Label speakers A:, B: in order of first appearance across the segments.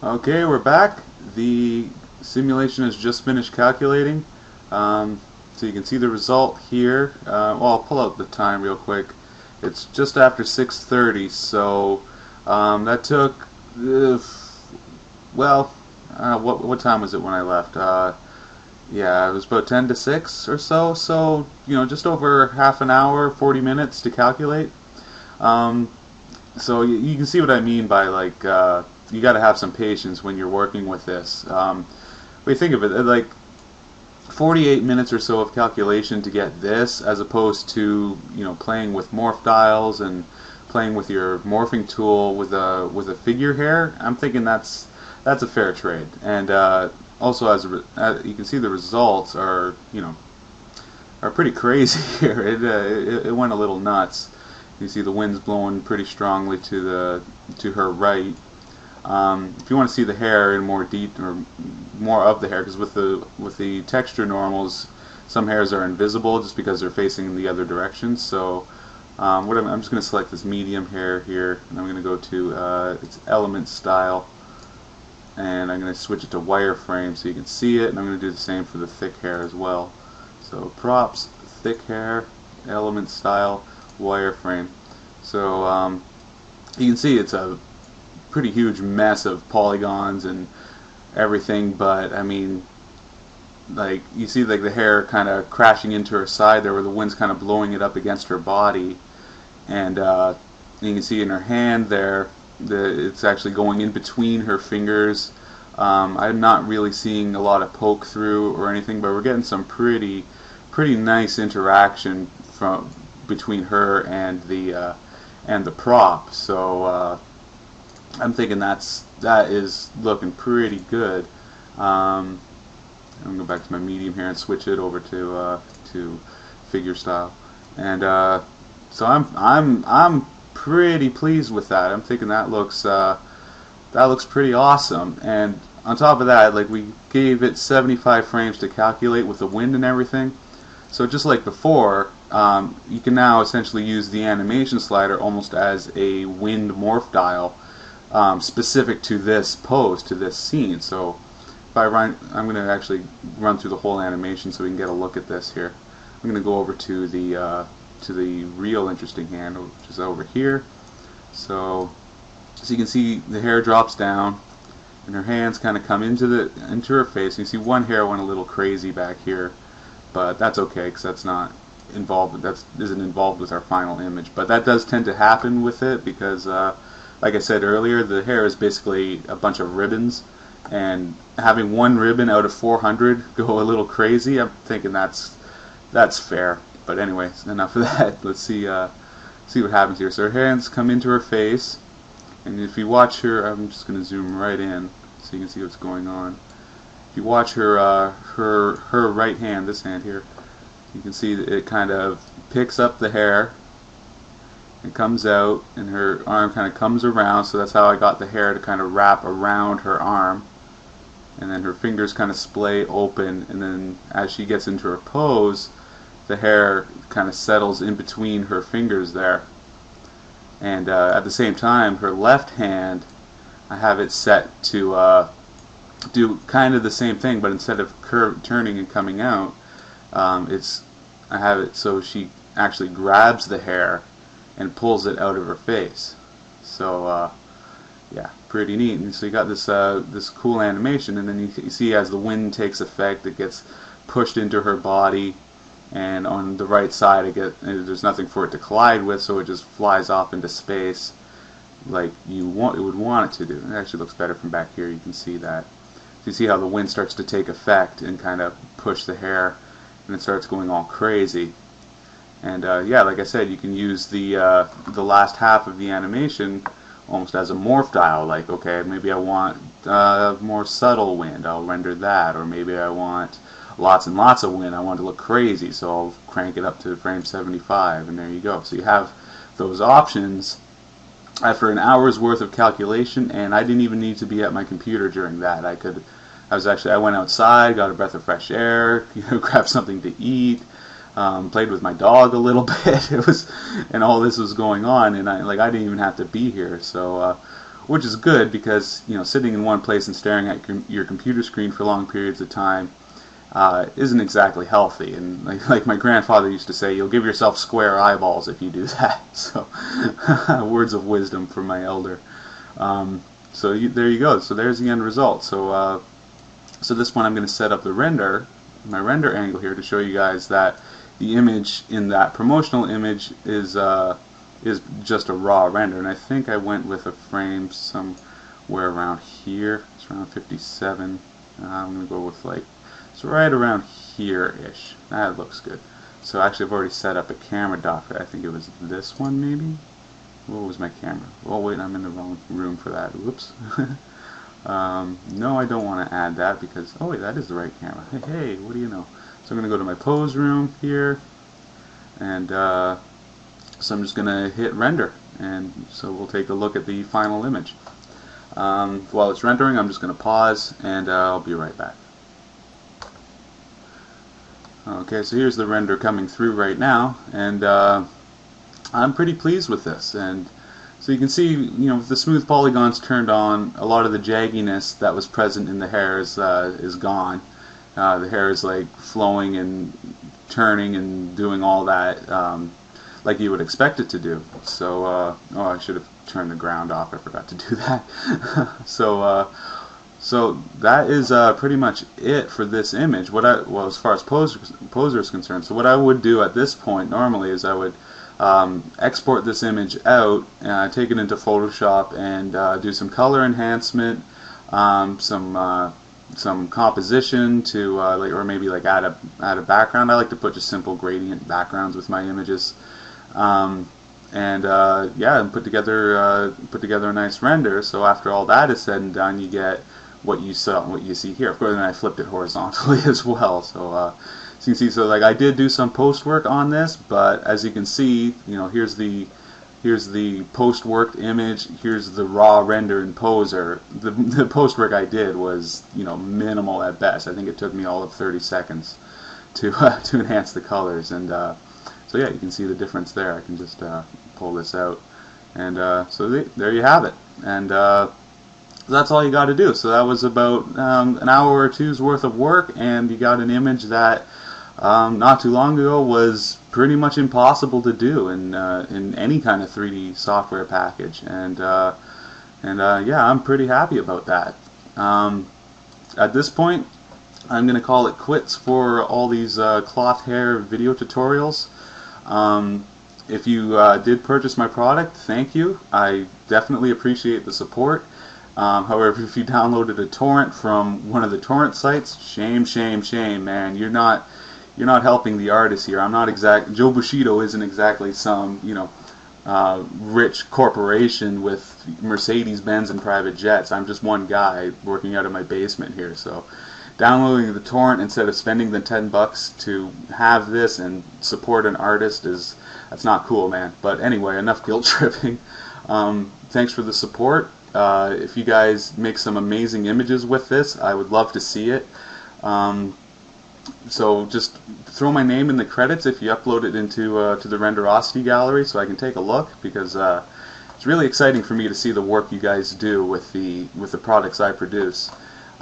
A: Okay, we're back. The simulation has just finished calculating. So you can see the result here. Well, I'll pull out the time real quick. It's just after 6:30, so that took, well, what time was it when I left? Yeah, it was about 10 to 6 or so. So, just over half an hour, 40 minutes to calculate. Um, so you can see what I mean by you got to have some patience when you're working with this. When you think of it, like 48 minutes or so of calculation to get this, as opposed to playing with morph dials and playing with your morphing tool with a figure hair. I'm thinking that's a fair trade. And also, as you can see, the results are pretty crazy here. It went a little nuts. You see the wind's blowing pretty strongly to her right. If you want to see the hair in more deep or more of the hair, because with the texture normals, some hairs are invisible just because they're facing in the other direction. So I'm just going to select this medium hair here, and I'm going to go to its element style, and I'm going to switch it to wireframe so you can see it, and I'm going to do the same for the thick hair as well. So props, thick hair, element style, wireframe. So you can see it's a pretty huge mess of polygons and everything, but I mean, like you see like the hair kind of crashing into her side there where the wind's kind of blowing it up against her body, and you can see in her hand there it's actually going in between her fingers. I'm not really seeing a lot of poke through or anything, but we're getting some pretty nice interaction from between her and the prop. So I'm thinking that is looking pretty good. I'm gonna go back to my medium here and switch it over to figure style, and so I'm pretty pleased with that. I'm thinking that looks pretty awesome. And on top of that, like we gave it 75 frames to calculate with the wind and everything. So just like before, you can now essentially use the animation slider almost as a wind morph dial, specific to this pose, to this scene. So if I'm going to actually run through the whole animation so we can get a look at this here. I'm going to go over to the real interesting hand, which is over here. So you can see the hair drops down, and her hands kind of come into her face. And you see one hair went a little crazy back here, but that's okay because that isn't involved with our final image. But that does tend to happen with it because, like I said earlier, the hair is basically a bunch of ribbons, and having one ribbon out of 400 go a little crazy, I'm thinking that's fair. But anyways, enough of that. Let's see what happens here. So her hands come into her face, and if you watch her, I'm just going to zoom right in so you can see what's going on. If you watch her right hand, this hand here, you can see that it kind of picks up the hair and comes out, and her arm kind of comes around. So that's how I got the hair to kind of wrap around her arm, and then her fingers kind of splay open, and then as she gets into her pose, the hair kind of settles in between her fingers there. And at the same time, her left hand, I have it set to do kind of the same thing, but instead of turning and coming out, I have it so she actually grabs the hair and pulls it out of her face. So yeah, pretty neat. And so you got this cool animation, and then you see as the wind takes effect, it gets pushed into her body, and on the right side there's nothing for it to collide with, so it just flies off into space like it would want it to do. It actually looks better from back here. You can see that. So you see how the wind starts to take effect and kind of push the hair, and it starts going all crazy. And yeah, like I said, you can use the last half of the animation almost as a morph dial. Like, okay, maybe I want more subtle wind, I'll render that, or maybe I want lots and lots of wind, I want it to look crazy, so I'll crank it up to frame 75, and there you go. So you have those options after an hour's worth of calculation, and I didn't even need to be at my computer during that. I went outside, got a breath of fresh air, grabbed something to eat, played with my dog a little bit. And all this was going on, and I didn't even have to be here. So which is good because sitting in one place and staring at your computer screen for long periods of time isn't exactly healthy. And like my grandfather used to say, you'll give yourself square eyeballs if you do that. So words of wisdom from my elder. There you go. So there's the end result. So this point I'm going to set up my render angle here to show you guys that the image in that promotional image is just a raw render. And I think I went with a frame somewhere around here. It's around 57. I'm going to go with it's right around here-ish. That looks good. So actually I've already set up a camera dock. I think it was this one maybe? What was my camera? Oh wait, I'm in the wrong room for that. Whoops. No, I don't want to add that because, oh wait, that is the right camera. Hey, what do you know? So I'm going to go to my pose room here, and so I'm just going to hit render, and so we'll take a look at the final image. While it's rendering, I'm just going to pause, and I'll be right back. Okay, so here's the render coming through right now, and I'm pretty pleased with this. And so you can see, with the smooth polygons turned on, a lot of the jagginess that was present in the hair is gone. The hair is flowing and turning and doing all that like you would expect it to do. So, oh, I should have turned the ground off. I forgot to do that. So that is pretty much it for this image. Well, as far as Poser is concerned, so what I would do at this point normally is I would export this image out, take it into Photoshop, and do some color enhancement, some composition to or maybe add a background. I like to put just simple gradient backgrounds with my images, and put together a nice render. So after all that is said and done, you get what you see here. Of course, then I flipped it horizontally as well. So you can see, so I did do some post work on this, but as you can see, here's the post worked image. Here's the raw render in Poser. The post work I did was minimal at best. I think it took me all of 30 seconds to enhance the colors, and so yeah, you can see the difference there. I can just pull this out, and so there you have it, and that's all you got to do. So that was about an hour or two's worth of work, and you got an image that not too long ago was pretty much impossible to do in any kind of 3D software package, and yeah, I'm pretty happy about that. At this point, I'm going to call it quits for all these cloth hair video tutorials. If you did purchase my product, thank you. I definitely appreciate the support. However, if you downloaded a torrent from one of the torrent sites, shame, man. You're not helping the artist here. Joe Bushido isn't exactly some rich corporation with Mercedes-Benz and private jets. I'm just one guy working out of my basement here. So downloading the torrent instead of spending the $10 to have this and support an artist that's not cool, man. But anyway, enough guilt tripping. Thanks for the support. If you guys make some amazing images with this, I would love to see it. So just throw my name in the credits if you upload it into to the Renderosity gallery, so I can take a look, because it's really exciting for me to see the work you guys do with the products I produce.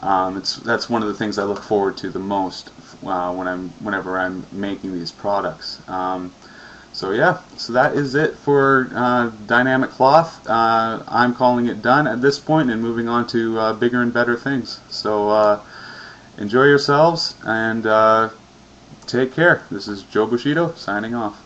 A: That's one of the things I look forward to the most whenever I'm making these products. So yeah, so that is it for dynamic cloth. I'm calling it done at this point and moving on to bigger and better things. So enjoy yourselves and take care. This is Joe Bushido signing off.